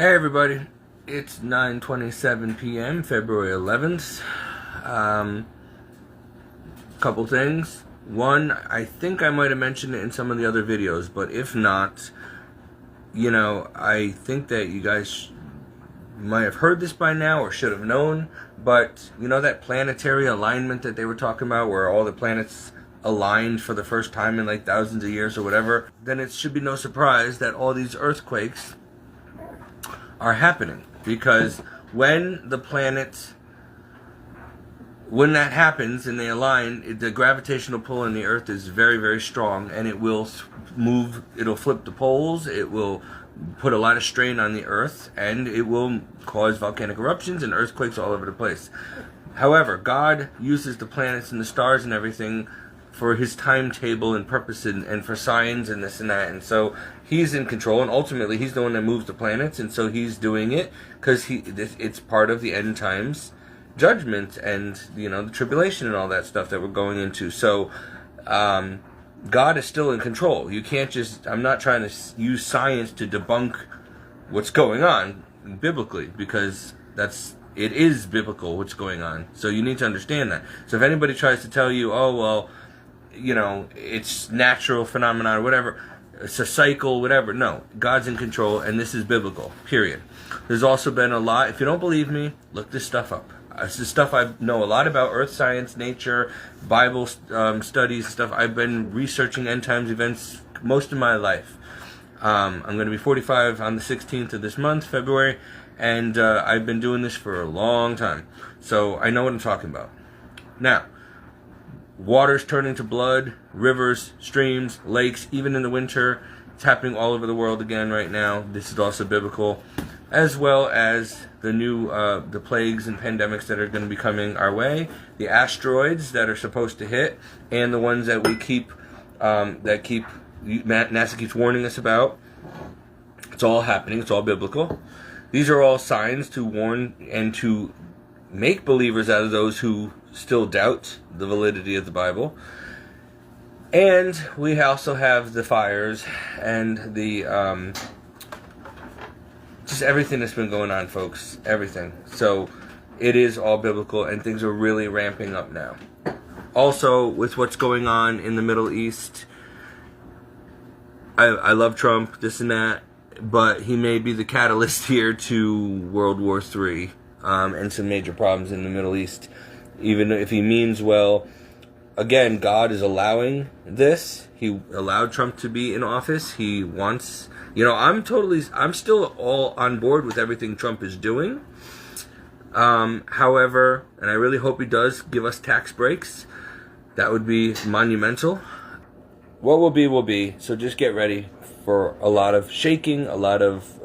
Hey everybody, it's 9:27 p.m. February 11th. Couple things. One, I think I might have mentioned it in some of the other videos, but if not, I think that you guys might have heard this by now or should have known, but that planetary alignment that they were talking about where all the planets aligned for the first time in like thousands of years or whatever, then it should be no surprise that all these earthquakes are happening, because when that happens and they align, the gravitational pull on the earth is very, very strong, and it will it'll flip the poles, it will put a lot of strain on the earth, and it will cause volcanic eruptions and earthquakes all over the place. However, God uses the planets and the stars and everything for his timetable and purpose and for signs and this and that, and so he's in control, and ultimately he's the one that moves the planets, and so he's doing it because it's part of the end times judgment and the tribulation and all that stuff that we're going into. So God is still in control. You can't just, I'm not trying to use science to debunk what's going on biblically, because it is biblical what's going on. So you need to understand that. So if anybody tries to tell you, oh well, it's natural phenomenon or whatever, it's a cycle, whatever. No, God's in control, and this is biblical, period. There's also been a lot, if you don't believe me, look this stuff up. This is stuff I know a lot about, earth science, nature, Bible studies, stuff. I've been researching end times events most of my life. I'm going to be 45 on the 16th of this month, February, and I've been doing this for a long time. So I know what I'm talking about. Now, water's turning to blood, rivers, streams, lakes, even in the winter. It's happening all over the world again right now. This is also biblical, as well as the new the plagues and pandemics that are going to be coming our way, the asteroids that are supposed to hit, and the ones that we NASA keeps warning us about. It's all happening. It's all biblical. These are all signs to warn and to make believers out of those who still doubt the validity of the Bible. And we also have the fires and the just everything that's been going on, folks. Everything. So it is all biblical, and things are really ramping up now. Also, with what's going on in the Middle East, I love Trump, this and that, but he may be the catalyst here to World War III and some major problems in the Middle East. Even if he means well, again, God is allowing this. He allowed Trump to be in office. He wants, I'm still all on board with everything Trump is doing. However, and I really hope he does give us tax breaks. That would be monumental. What will be, will be. So just get ready for a lot of shaking, a lot of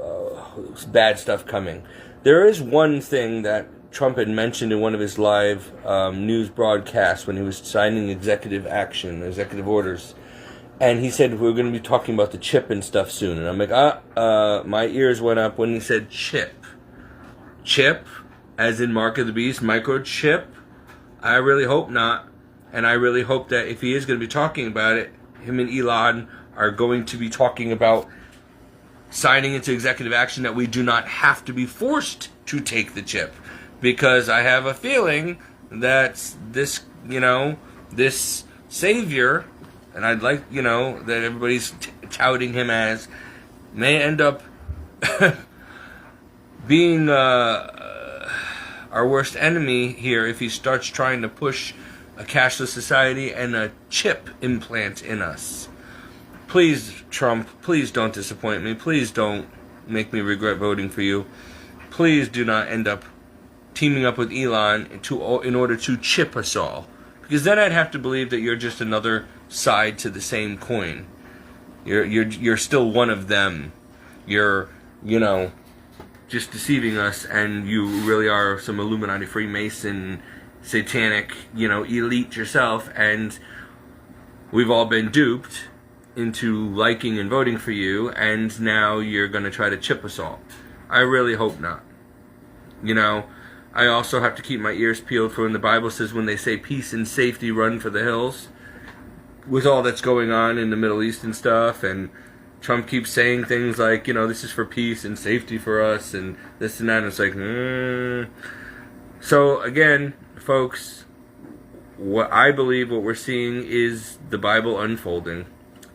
bad stuff coming. There is one thing that Trump had mentioned in one of his live news broadcasts when he was signing executive orders. And he said, we're going to be talking about the chip and stuff soon. And I'm like, my ears went up when he said chip. Chip, as in Mark of the Beast, microchip? I really hope not. And I really hope that if he is going to be talking about it, him and Elon are going to be talking about signing into executive action that we do not have to be forced to take the chip. Because I have a feeling that this savior, and I'd like, that everybody's touting him as, may end up being our worst enemy here if he starts trying to push a cashless society and a chip implant in us. Please, Trump, please don't disappoint me. Please don't make me regret voting for you. Please do not end up teaming up with Elon in order to chip us all. Because then I'd have to believe that you're just another side to the same coin. You're still one of them. You're, just deceiving us, and you really are some Illuminati, Freemason, satanic, elite yourself, and we've all been duped into liking and voting for you, and now you're going to try to chip us all. I really hope not. I also have to keep my ears peeled for when the Bible says, when they say peace and safety, run for the hills. With all that's going on in the Middle East and stuff, and Trump keeps saying things like, this is for peace and safety for us and this and that. And it's like, So again, folks, what we're seeing is the Bible unfolding.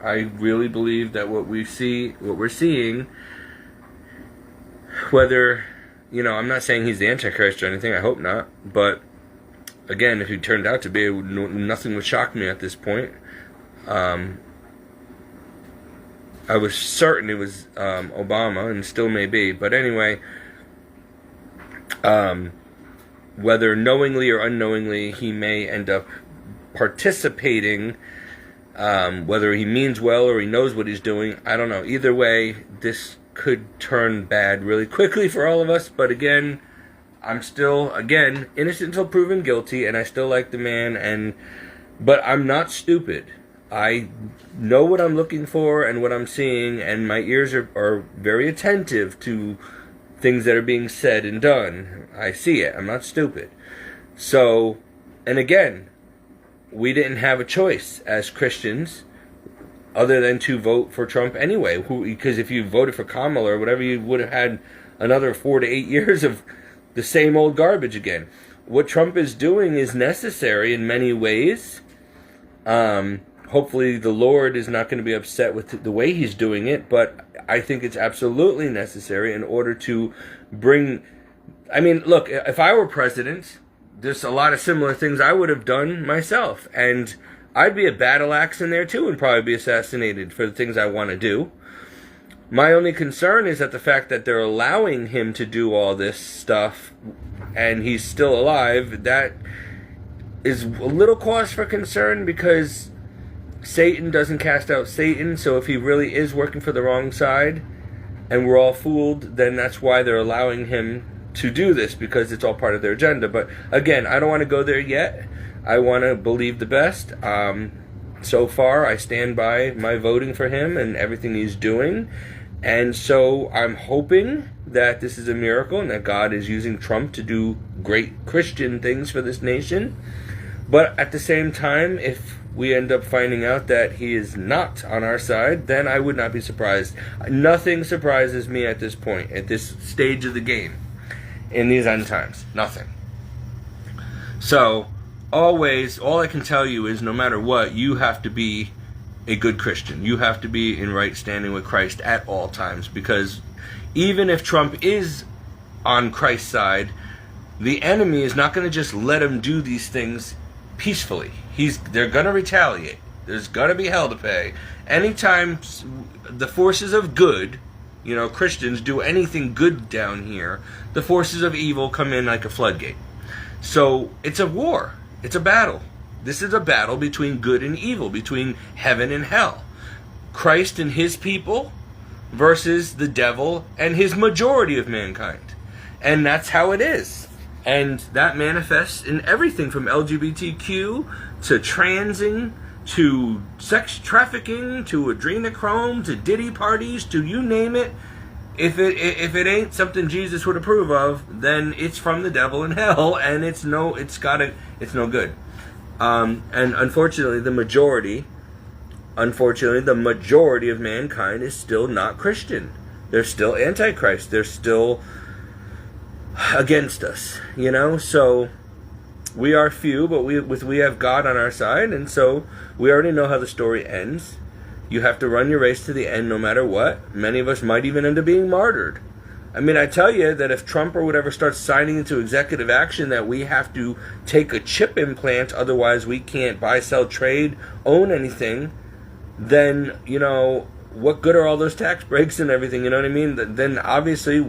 I really believe that what we're seeing, whether, I'm not saying he's the Antichrist or anything, I hope not, but again, if he turned out to be, nothing would shock me at this point. I was certain it was Obama, and still may be. But anyway, whether knowingly or unknowingly, he may end up participating, whether he means well or he knows what he's doing, I don't know. Either way, this could turn bad really quickly for all of us. But again, I'm still, innocent until proven guilty, and I still like the man, but I'm not stupid. I know what I'm looking for and what I'm seeing, and my ears are very attentive to things that are being said and done. I see it. I'm not stupid. So, and again, we didn't have a choice as Christians other than to vote for Trump anyway. Because if you voted for Kamala or whatever, you would have had another 4 to 8 years of the same old garbage again. What Trump is doing is necessary in many ways. Hopefully the Lord is not going to be upset with the way he's doing it, but I think it's absolutely necessary in order to bring... look, if I were president, there's a lot of similar things I would have done myself, and I'd be a battle axe in there too and probably be assassinated for the things I want to do. My only concern is that the fact that they're allowing him to do all this stuff and he's still alive, that is a little cause for concern, because Satan doesn't cast out Satan. So if he really is working for the wrong side and we're all fooled, then that's why they're allowing him to do this, because it's all part of their agenda. But again, I don't want to go there yet. I want to believe the best. So far, I stand by my voting for him and everything he's doing. And so I'm hoping that this is a miracle and that God is using Trump to do great Christian things for this nation. But at the same time, if we end up finding out that he is not on our side, then I would not be surprised. Nothing surprises me at this point, at this stage of the game, in these end times. Nothing. So, always, all I can tell you is no matter what, you have to be a good Christian. You have to be in right standing with Christ at all times, because even if Trump is on Christ's side, the enemy is not going to just let him do these things peacefully. They're going to retaliate. There's going to be hell to pay. Anytime the forces of good, Christians do anything good down here, the forces of evil come in like a floodgate. So it's a war. It's a battle. This is a battle between good and evil, between heaven and hell. Christ and his people versus the devil and his majority of mankind. And that's how it is. And that manifests in everything from LGBTQ to transing to sex trafficking to adrenochrome to Diddy parties to you name it. If it ain't something Jesus would approve of, then it's from the devil and hell, and it's no good. And unfortunately, the majority of mankind is still not Christian. They're still Antichrist. They're still against us, So we are few, but we have God on our side, and so we already know how the story ends. You have to run your race to the end no matter what. Many of us might even end up being martyred. I tell you that if Trump or whatever starts signing into executive action that we have to take a chip implant, otherwise we can't buy, sell, trade, own anything, then, what good are all those tax breaks and everything, you know what I mean? Then obviously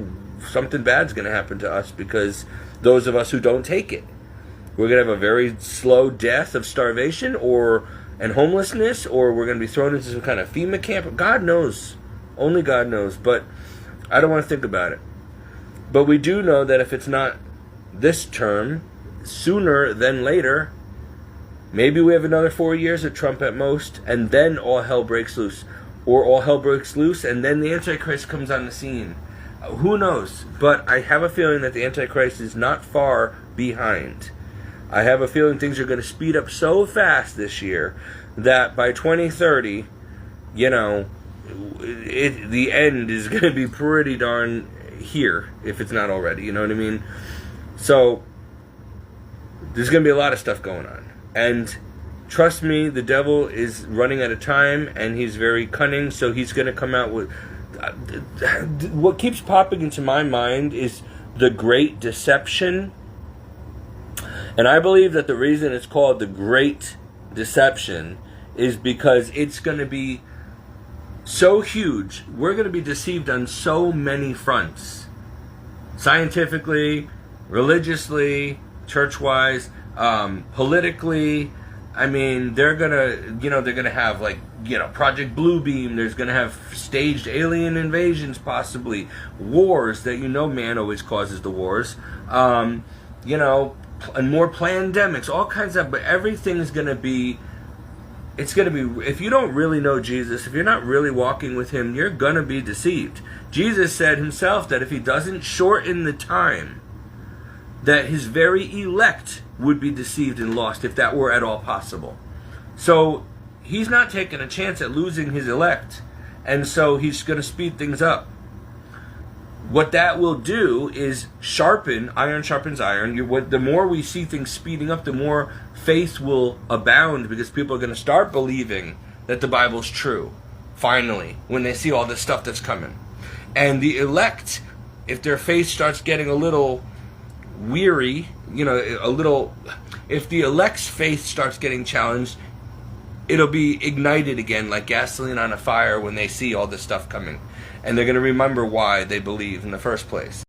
something bad's going to happen to us, because those of us who don't take it, we're going to have a very slow death of starvation and homelessness, or we're going to be thrown into some kind of FEMA camp. God knows. Only God knows. But I don't want to think about it. But we do know that if it's not this term, sooner than later, maybe we have another 4 years of Trump at most, and then all hell breaks loose. Or all hell breaks loose, and then the Antichrist comes on the scene. Who knows? But I have a feeling that the Antichrist is not far behind. I have a feeling things are going to speed up so fast this year that by 2030, the end is going to be pretty darn here, if it's not already. You know what I mean? So there's going to be a lot of stuff going on. And trust me, the devil is running out of time, and he's very cunning, so he's going to come out with... what keeps popping into my mind is the Great Deception. And I believe that the reason it's called the Great Deception is because it's going to be so huge. We're going to be deceived on so many fronts. Scientifically, religiously, church-wise, politically. I mean, they're gonna have Project Bluebeam. There's gonna have staged alien invasions, possibly wars that man always causes the wars. And more pandemics, all kinds of. But everything is gonna be. It's gonna be. If you don't really know Jesus, if you're not really walking with Him, you're gonna be deceived. Jesus said Himself that if He doesn't shorten the time, that His very elect would be deceived and lost, if that were at all possible. So He's not taking a chance at losing His elect, and so He's going to speed things up. What that will do is sharpen, iron sharpens iron. The more we see things speeding up, the more faith will abound, because people are going to start believing that the Bible's true, finally, when they see all this stuff that's coming. And the elect, if their faith starts getting a little weary, if the elect's faith starts getting challenged, it'll be ignited again like gasoline on a fire when they see all this stuff coming. And they're going to remember why they believe in the first place.